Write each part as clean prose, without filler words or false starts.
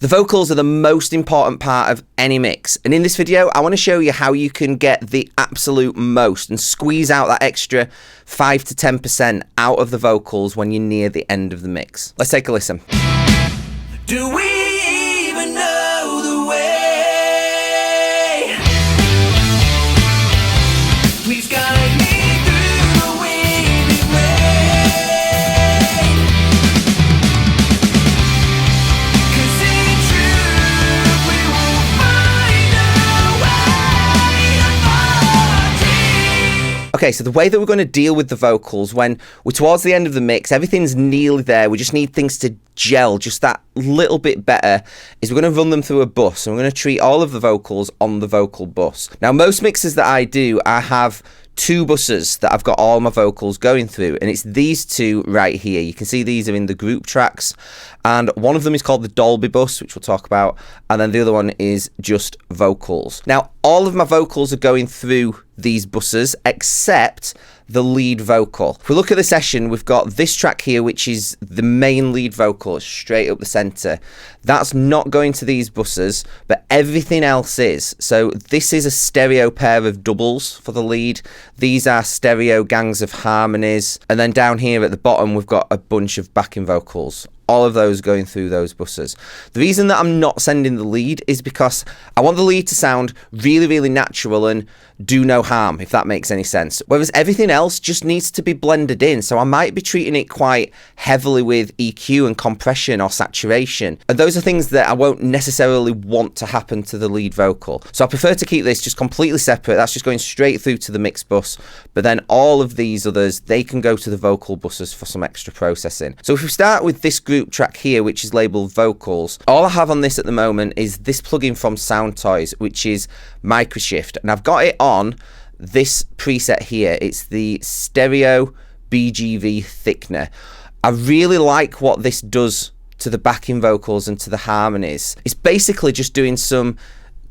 The vocals are the most important part of any mix, and in this video I want to show you how you can get the absolute most and squeeze out that extra 5 to 10% out of the vocals when you're near the end of the mix. Let's take a listen. Do we even know the way? Please guide me through the wind and rain. 'Cause in truth we will find a way to party. Okay, so the way that we're going to deal with the vocals when we're towards the end of the mix, everything's nearly there, we just need things to gel just that little bit better, is we're going to run them through a bus, and we're going to treat all of the vocals on the vocal bus. Now, most mixes that I do, I have two buses that I've got all my vocals going through, and it's these two right here. You can see these are in the group tracks, and one of them is called the Dolby Bus, which we'll talk about, and then the other one is just vocals. Now, all of my vocals are going through these buses except the lead vocal. If we look at the session, we've got this track here, which is the main lead vocal, straight up the center. That's not going to these buses, but everything else is. So this is a stereo pair of doubles for the lead. These are stereo gangs of harmonies. And then down here at the bottom, we've got a bunch of backing vocals. All of those going through those buses. The reason that I'm not sending the lead is because I want the lead to sound really, really natural and do no harm, if that makes any sense. Whereas everything else just needs to be blended in. So I might be treating it quite heavily with EQ and compression or saturation. And those are things that I won't necessarily want to happen to the lead vocal. So I prefer to keep this just completely separate. That's just going straight through to the mix bus. But then all of these others, they can go to the vocal buses for some extra processing. So if we start with this group track here, which is labeled vocals, all I have on this at the moment is this plugin from Soundtoys, which is Microshift, and I've got it on this preset here. It's the stereo BGV thickener. I really like what this does to the backing vocals and to the harmonies. It's basically just doing some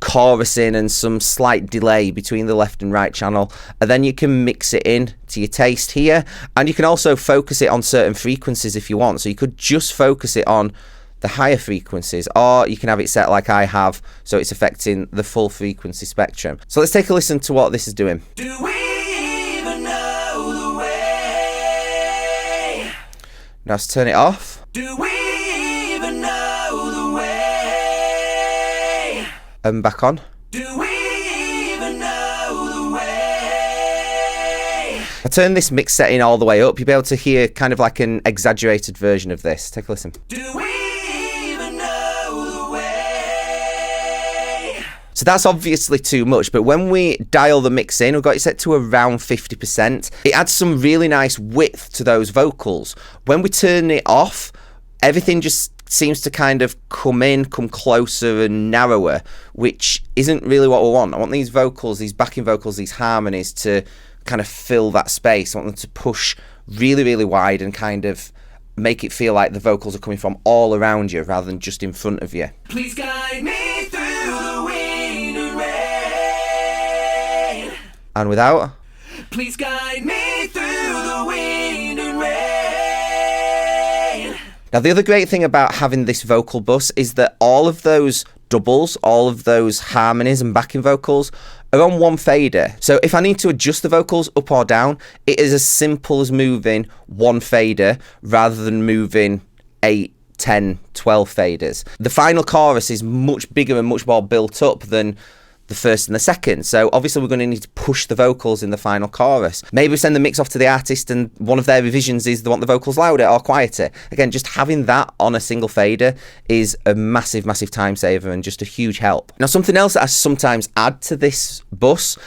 chorusing and some slight delay between the left and right channel, and then you can mix it in to your taste here, and you can also focus it on certain frequencies if you want. So you could just focus it on the higher frequencies, or you can have it set like I have, so it's affecting the full frequency spectrum. So let's take a listen to what this is doing. Do we even know the way? Now let's turn it off. Do we even know the way? And back on. Do we even know the way? I turn this mix setting all the way up. You'll be able to hear kind of like an exaggerated version of this. Take a listen. Do we even know the way? So that's obviously too much, but when we dial the mix in, we've got it set to around 50%. It adds some really nice width to those vocals. When we turn it off, everything just seems to kind of come closer and narrower, which isn't really what we want. I want these vocals, these backing vocals, these harmonies to kind of fill that space. I want them to push really, really wide and kind of make it feel like the vocals are coming from all around you rather than just in front of you. Please guide me through the wind and rain. And without. Please guide me through the wind and rain. Now, the other great thing about having this vocal bus is that all of those doubles, all of those harmonies and backing vocals are on one fader. So if I need to adjust the vocals up or down, it is as simple as moving one fader rather than moving 8, 10, 12 faders. The final chorus is much bigger and much more built up than the first and the second, so obviously we're going to need to push the vocals in the final chorus. Maybe we send the mix off to the artist and one of their revisions is they want the vocals louder or quieter. Again, just having that on a single fader is a massive time saver and just a huge help. Now, something else that I sometimes add to this bus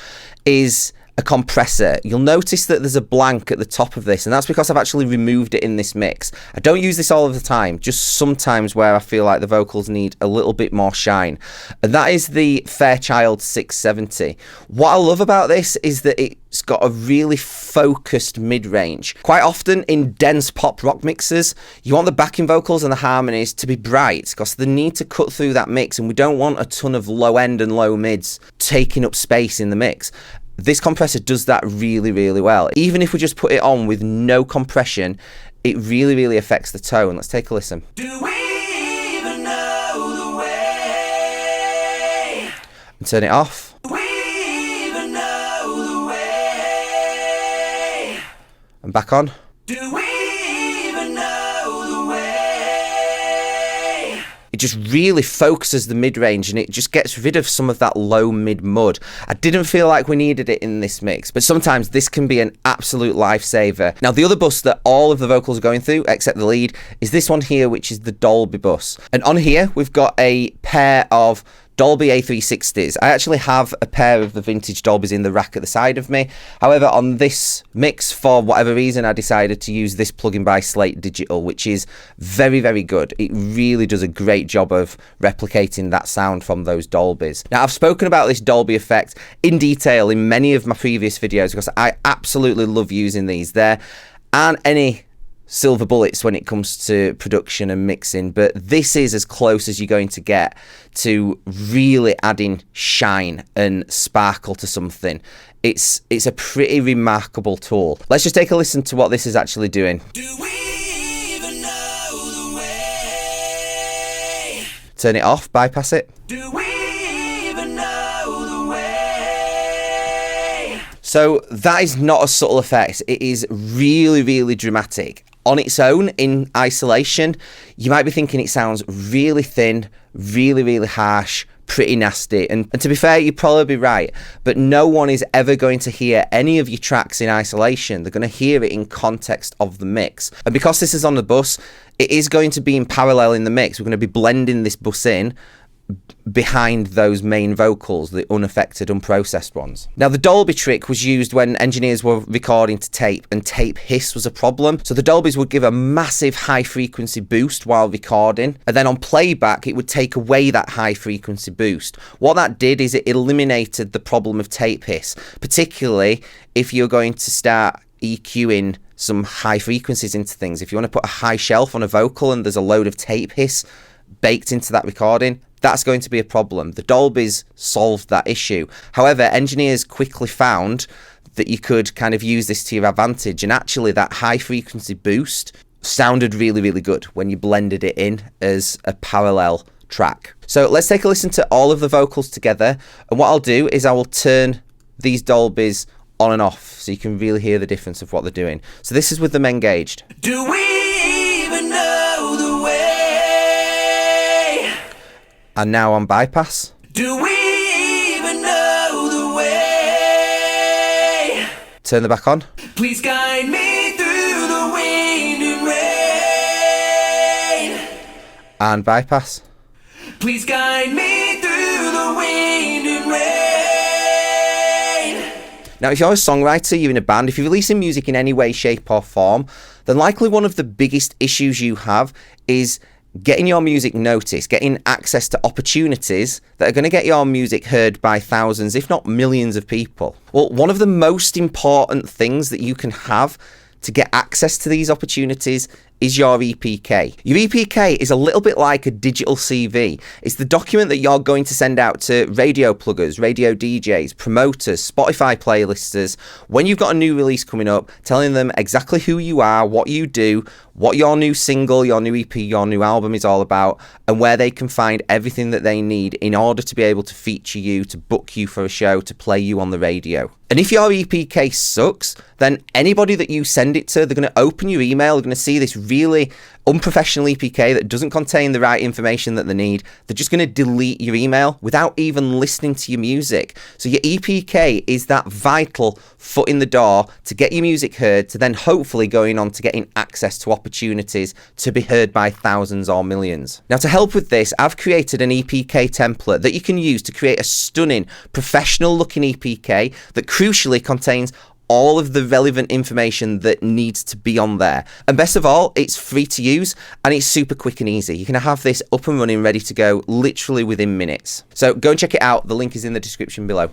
is a compressor. You'll notice that there's a blank at the top of this, and that's because I've actually removed it in this mix. I don't use this all of the time, just sometimes where I feel like the vocals need a little bit more shine, and that is the Fairchild 670. What I love about this is that it's got a really focused mid-range. Quite often in dense pop rock mixes, you want the backing vocals and the harmonies to be bright because they need to cut through that mix, and we don't want a ton of low end and low mids taking up space in the mix. This compressor does that really, really well. Even if we just put it on with no compression, it really, really affects the tone. Let's take a listen. Do we even know the and turn it off. We even know the way. And back on. Do we even know the way? It just really focuses the mid-range and it just gets rid of some of that low mid-mud. I didn't feel like we needed it in this mix, but sometimes this can be an absolute lifesaver. Now, the other bus that all of the vocals are going through, except the lead, is this one here, which is the Dolby Bus. And on here, we've got a pair of Dolby A360s. I actually have a pair of the vintage Dolbys in the rack at the side of me. However, on this mix, for whatever reason, I decided to use this plugin by Slate Digital, which is very, very good. It really does a great job of replicating that sound from those Dolbys. Now, I've spoken about this Dolby effect in detail in many of my previous videos because I absolutely love using these. There aren't any silver bullets when it comes to production and mixing, but this is as close as you're going to get to really adding shine and sparkle to something. It's a pretty remarkable tool. Let's just take a listen to what this is actually doing. Do we even know the way? Turn it off, bypass it. Do we even know the way? So that is not a subtle effect. It is really, really dramatic. On its own, in isolation, you might be thinking it sounds really thin, really, really harsh, pretty nasty. And to be fair, you'd probably be right. But no one is ever going to hear any of your tracks in isolation. They're going to hear it in context of the mix. And because this is on the bus, it is going to be in parallel in the mix. We're going to be blending this bus in behind those main vocals, the unaffected, unprocessed ones. Now, the Dolby trick was used when engineers were recording to tape and tape hiss was a problem. So the Dolbys would give a massive high frequency boost while recording, and then on playback it would take away that high frequency boost. What that did is it eliminated the problem of tape hiss, particularly if you're going to start EQing some high frequencies into things. If you want to put a high shelf on a vocal and there's a load of tape hiss baked into that recording, that's going to be a problem. The Dolbys solved that issue. However, engineers quickly found that you could kind of use this to your advantage, and actually that high frequency boost sounded really, really good when you blended it in as a parallel track. So let's take a listen to all of the vocals together, and what I'll do is I will turn these Dolbys on and off so you can really hear the difference of what they're doing. So this is with them engaged. Do we even know the way? And now on bypass. Do we even know the way? Turn the back on. Please guide me through the wind and rain. And bypass. Please guide me through the wind and rain. Now, if you're a songwriter, you're in a band, if you're releasing music in any way, shape or form, then likely one of the biggest issues you have is getting your music noticed, getting access to opportunities that are going to get your music heard by thousands, if not millions of people. Well, one of the most important things that you can have to get access to these opportunities is your EPK. Your EPK is a little bit like a digital CV. It's the document that you're going to send out to radio pluggers, radio DJs, promoters, Spotify playlisters, when you've got a new release coming up, telling them exactly who you are, what you do, what your new single, your new EP, your new album is all about, and where they can find everything that they need in order to be able to feature you, to book you for a show, to play you on the radio. And if your EPK sucks, then anybody that you send it to, they're going to open your email, they're going to see this really unprofessional EPK that doesn't contain the right information that they need. They're just going to delete your email without even listening to your music. So your EPK is that vital foot in the door to get your music heard, to then hopefully going on to getting access to opportunities to be heard by thousands or millions. Now, to help with this, I've created an EPK template that you can use to create a stunning, professional looking EPK that crucially contains all of the relevant information that needs to be on there. And best of all, it's free to use and it's super quick and easy. You can have this up and running, ready to go literally within minutes. So go and check it out. The link is in the description below.